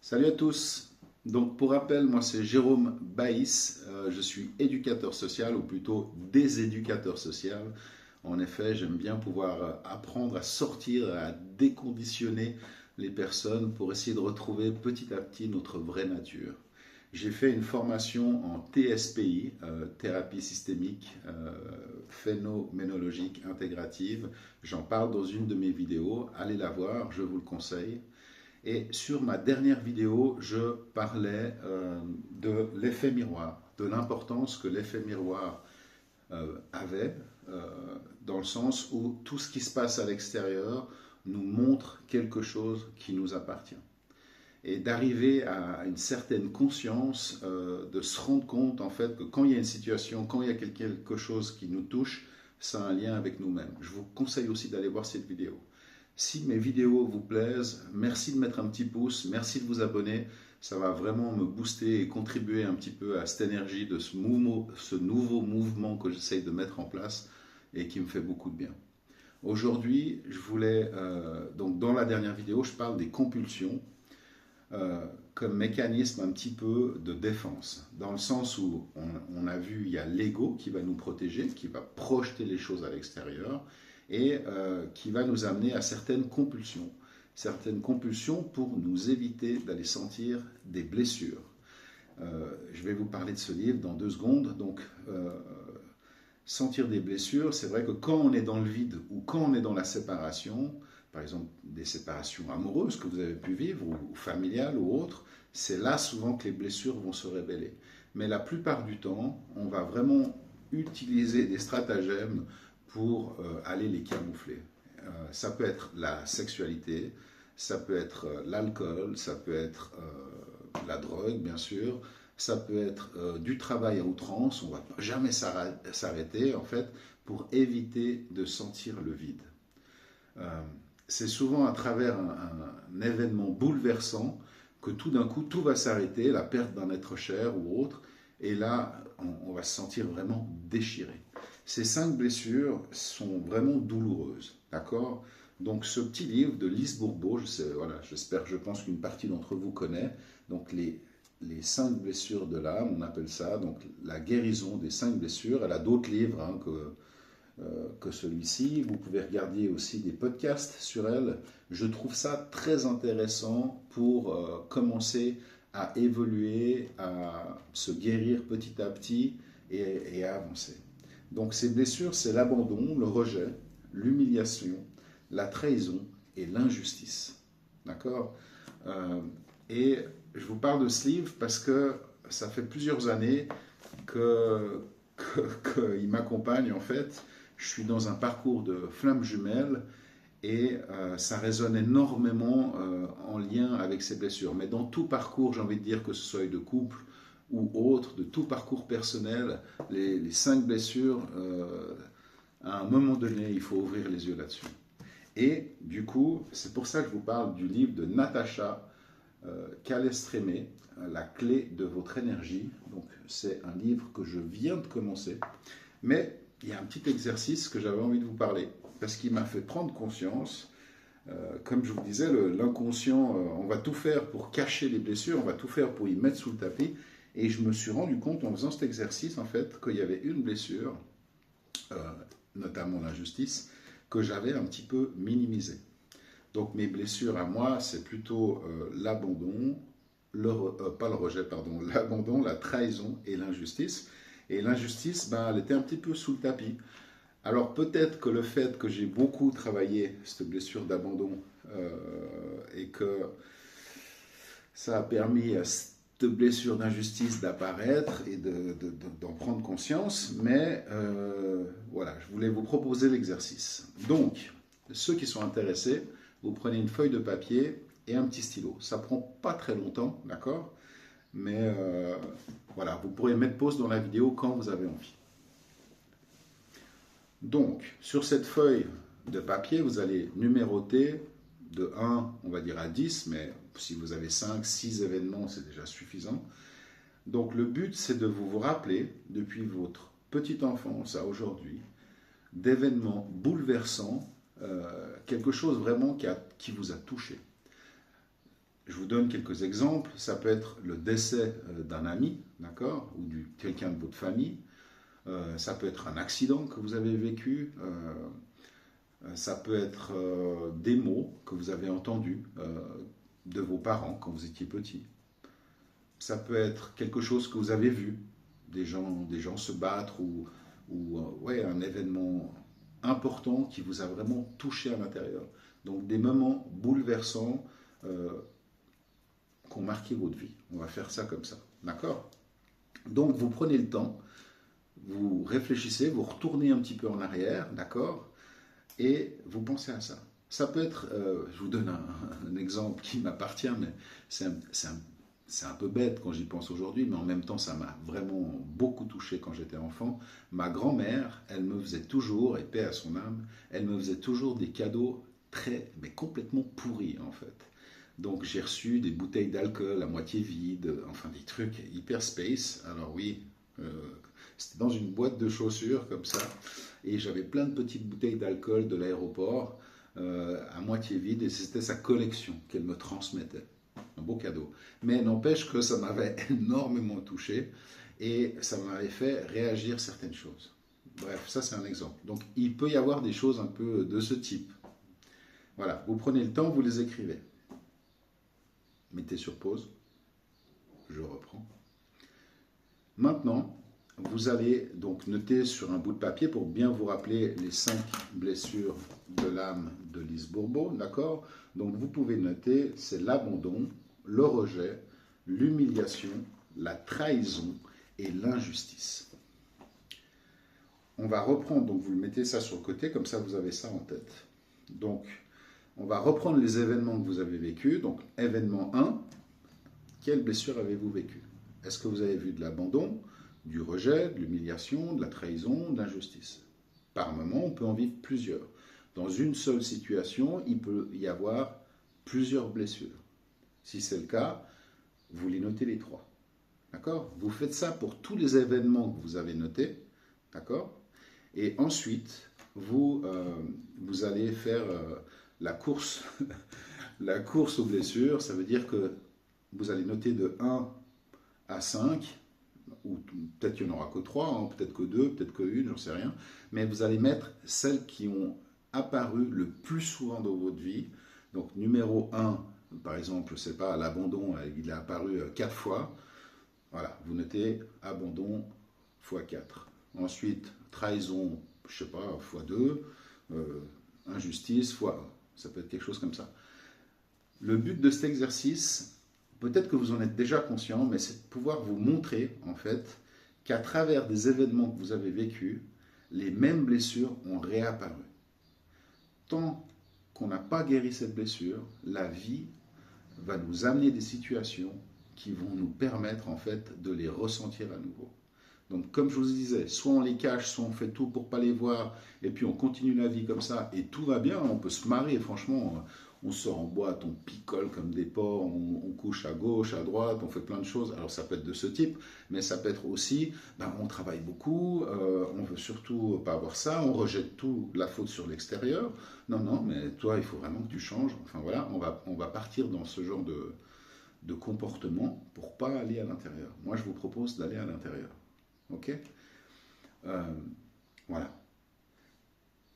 Salut à tous. Donc pour rappel, moi c'est Jérôme Baïs, je suis éducateur social ou plutôt déséducateur social. En effet, j'aime bien pouvoir apprendre à sortir, à déconditionner les personnes pour essayer de retrouver petit à petit notre vraie nature. J'ai fait une formation en TSPI, thérapie systémique, phénoménologique intégrative. J'en parle dans une de mes vidéos, allez la voir, je vous le conseille. Et sur ma dernière vidéo, je parlais de l'effet miroir, de l'importance que l'effet miroir avait, dans le sens où tout ce qui se passe à l'extérieur nous montre quelque chose qui nous appartient. Et d'arriver à une certaine conscience, de se rendre compte en fait que quand il y a une situation, quand il y a quelque chose qui nous touche, ça a un lien avec nous-mêmes. Je vous conseille aussi d'aller voir cette vidéo. Si mes vidéos vous plaisent, merci de mettre un petit pouce, merci de vous abonner. Ça va vraiment me booster et contribuer un petit peu à cette énergie de ce nouveau mouvement que j'essaye de mettre en place et qui me fait beaucoup de bien. Aujourd'hui, je voulais, donc dans la dernière vidéo, je parle des compulsions comme mécanisme un petit peu de défense. Dans le sens où on a vu, il y a l'ego qui va nous protéger, qui va projeter les choses à l'extérieur et qui va nous amener à certaines compulsions. Certaines compulsions pour nous éviter d'aller sentir des blessures. Je vais vous parler de ce livre dans 2 secondes. Donc, sentir des blessures, c'est vrai que quand on est dans le vide ou quand on est dans la séparation, par exemple des séparations amoureuses que vous avez pu vivre ou familiales ou autres, c'est là souvent que les blessures vont se révéler. Mais la plupart du temps, on va vraiment utiliser des stratagèmes pour aller les camoufler. Ça peut être la sexualité, ça peut être l'alcool, ça peut être la drogue bien sûr, ça peut être du travail à outrance, on ne va jamais s'arrêter en fait pour éviter de sentir le vide. C'est souvent à travers un événement bouleversant que tout d'un coup tout va s'arrêter, la perte d'un être cher ou autre, et là on va se sentir vraiment déchiré. Ces 5 blessures sont vraiment douloureuses, d'accord? Donc ce petit livre de Lise Bourbeau, voilà, je pense qu'une partie d'entre vous connaît, donc les 5 blessures de l'âme, on appelle ça, donc la guérison des 5 blessures. Elle a d'autres livres hein, que celui-ci. Vous pouvez regarder aussi des podcasts sur elle. Je trouve ça très intéressant pour commencer à évoluer, à se guérir petit à petit et à avancer. Donc ces blessures, c'est l'abandon, le rejet, l'humiliation, la trahison et l'injustice. D'accord Et je vous parle de ce livre parce que ça fait plusieurs années qu'il m'accompagne en fait. Je suis dans un parcours de flammes jumelles et ça résonne énormément en lien avec ces blessures. Mais dans tout parcours, j'ai envie de dire que ce soit de couple ou autre, de tout parcours personnel, les 5 blessures, à un moment donné, il faut ouvrir les yeux là-dessus. Et du coup, c'est pour ça que je vous parle du livre de Natacha Calestrémé, La clé de votre énergie. Donc, c'est un livre que je viens de commencer. Mais il y a un petit exercice que j'avais envie de vous parler, parce qu'il m'a fait prendre conscience. Comme je vous disais, l'inconscient, on va tout faire pour cacher les blessures, on va tout faire pour y mettre sous le tapis. Et je me suis rendu compte en faisant cet exercice, en fait, qu'il y avait une blessure, notamment l'injustice, que j'avais un petit peu minimisée. Donc mes blessures à moi, c'est plutôt l'abandon, pas le rejet, pardon, l'abandon, la trahison et l'injustice. Et l'injustice, ben, elle était un petit peu sous le tapis. Alors peut-être que le fait que j'ai beaucoup travaillé cette blessure d'abandon et que ça a permis à cette blessure d'injustice d'apparaître et d'en prendre conscience, mais voilà, je voulais vous proposer l'exercice. Donc, ceux qui sont intéressés, vous prenez une feuille de papier et un petit stylo. Ça prend pas très longtemps, d'accord? Mais voilà, vous pourrez mettre pause dans la vidéo quand vous avez envie. Donc, sur cette feuille de papier, vous allez numéroter de 1, on va dire à 10, mais si vous avez 5, 6 événements, c'est déjà suffisant. Donc, le but, c'est de vous rappeler, depuis votre petite enfance à aujourd'hui, d'événements bouleversants, quelque chose vraiment qui vous a touché. Je vous donne quelques exemples. Ça peut être le décès d'un ami, d'accord, ou de quelqu'un de votre famille. Ça peut être un accident que vous avez vécu. Ça peut être des mots que vous avez entendus de vos parents quand vous étiez petit. Ça peut être quelque chose que vous avez vu, des gens se battre ou ouais, un événement important qui vous a vraiment touché à l'intérieur. Donc des moments bouleversants qui ont marqué votre vie. On va faire ça comme ça. D'accord? Donc vous prenez le temps, vous réfléchissez, vous retournez un petit peu en arrière, d'accord? Et vous pensez à ça. Ça peut être, je vous donne un exemple qui m'appartient, mais c'est un peu bête quand j'y pense aujourd'hui, mais en même temps, ça m'a vraiment beaucoup touché quand j'étais enfant. Ma grand-mère, elle me faisait toujours, et paix à son âme, elle me faisait toujours des cadeaux mais complètement pourris en fait. Donc j'ai reçu des bouteilles d'alcool à moitié vides, enfin des trucs hyper space. Alors oui, euh, c'était dans une boîte de chaussures comme ça, et j'avais plein de petites bouteilles d'alcool de l'aéroport à moitié vides, et c'était sa collection qu'elle me transmettait. Un beau cadeau. Mais n'empêche que ça m'avait énormément touché et ça m'avait fait réagir certaines choses. Bref, ça c'est un exemple. Donc il peut y avoir des choses un peu de ce type. Voilà, vous prenez le temps, vous les écrivez. Mettez sur pause, je reprends. Maintenant, vous allez donc noter sur un bout de papier pour bien vous rappeler les 5 blessures de l'âme de Lise Bourbeau, d'accord? Donc vous pouvez noter, c'est l'abandon, le rejet, l'humiliation, la trahison et l'injustice. On va reprendre, donc vous le mettez ça sur le côté, comme ça vous avez ça en tête. Donc, on va reprendre les événements que vous avez vécus. Donc, événement 1, quelle blessure avez-vous vécue? Est-ce que vous avez vu de l'abandon, du rejet, de l'humiliation, de la trahison, de l'injustice? Par moment, on peut en vivre plusieurs. Dans une seule situation, il peut y avoir plusieurs blessures. Si c'est le cas, vous les notez les 3. D'accord? Vous faites ça pour tous les événements que vous avez notés. D'accord? Et ensuite, vous allez faire la course, la course aux blessures. Ça veut dire que vous allez noter de 1 à 5, ou peut-être qu'il n'y en aura que 3, hein, peut-être que 2, peut-être que 1, j'en sais rien. Mais vous allez mettre celles qui ont apparu le plus souvent dans votre vie. Donc numéro 1, par exemple, je ne sais pas, l'abandon, il a apparu 4 fois. Voilà, vous notez abandon x 4. Ensuite, trahison, je ne sais pas, x 2. Injustice x 1. Ça peut être quelque chose comme ça. Le but de cet exercice, peut-être que vous en êtes déjà conscient, mais c'est de pouvoir vous montrer, en fait, qu'à travers des événements que vous avez vécus, les mêmes blessures ont réapparu. Tant qu'on n'a pas guéri cette blessure, la vie va nous amener des situations qui vont nous permettre, en fait, de les ressentir à nouveau. Donc, comme je vous disais, soit on les cache, soit on fait tout pour ne pas les voir, et puis on continue la vie comme ça, et tout va bien, on peut se marrer, franchement, on sort en boîte, on picole comme des porcs, on couche à gauche, à droite, on fait plein de choses. Alors ça peut être de ce type, mais ça peut être aussi, on travaille beaucoup, on veut surtout pas avoir ça, on rejette tout la faute sur l'extérieur. Non, non, mais toi, il faut vraiment que tu changes. Enfin voilà, on va partir dans ce genre de comportement pour pas aller à l'intérieur. Moi, je vous propose d'aller à l'intérieur. Ok? Voilà.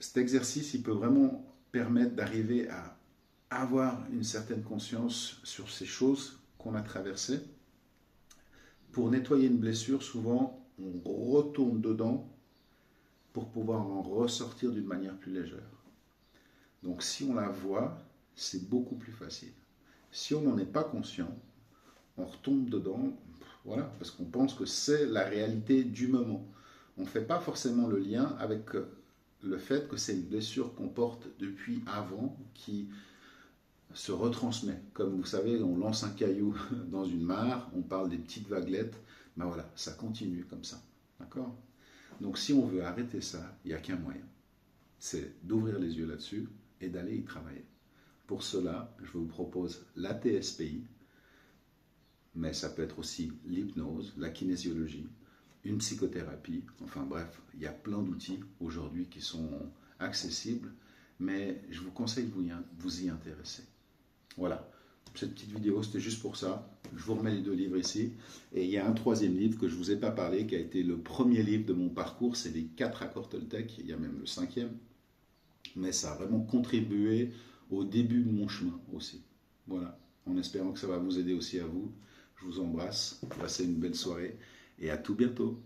Cet exercice, il peut vraiment permettre d'arriver à avoir une certaine conscience sur ces choses qu'on a traversées. Pour nettoyer une blessure, souvent, on retourne dedans pour pouvoir en ressortir d'une manière plus légère. Donc si on la voit, c'est beaucoup plus facile. Si on n'en est pas conscient, on retombe dedans, voilà, parce qu'on pense que c'est la réalité du moment. On ne fait pas forcément le lien avec le fait que c'est une blessure qu'on porte depuis avant qui se retransmet. Comme vous savez, on lance un caillou dans une mare, on parle des petites vaguelettes, voilà, ça continue comme ça. D'accord? Donc si on veut arrêter ça, il n'y a qu'un moyen. C'est d'ouvrir les yeux là-dessus et d'aller y travailler. Pour cela, je vous propose la TSPI, mais ça peut être aussi l'hypnose, la kinésiologie, une psychothérapie, enfin bref, il y a plein d'outils aujourd'hui qui sont accessibles, mais je vous conseille de vous y intéresser. Voilà, Cette petite vidéo, c'était juste pour ça. Je vous remets les 2 livres ici. Et il y a un 3e livre que je ne vous ai pas parlé, qui a été le premier livre de mon parcours. C'est les 4 accords Toltec. Il y a même le 5e. Mais ça a vraiment contribué au début de mon chemin aussi. Voilà. En espérant que ça va vous aider aussi à vous. Je vous embrasse. Passez une belle soirée. Et à tout bientôt.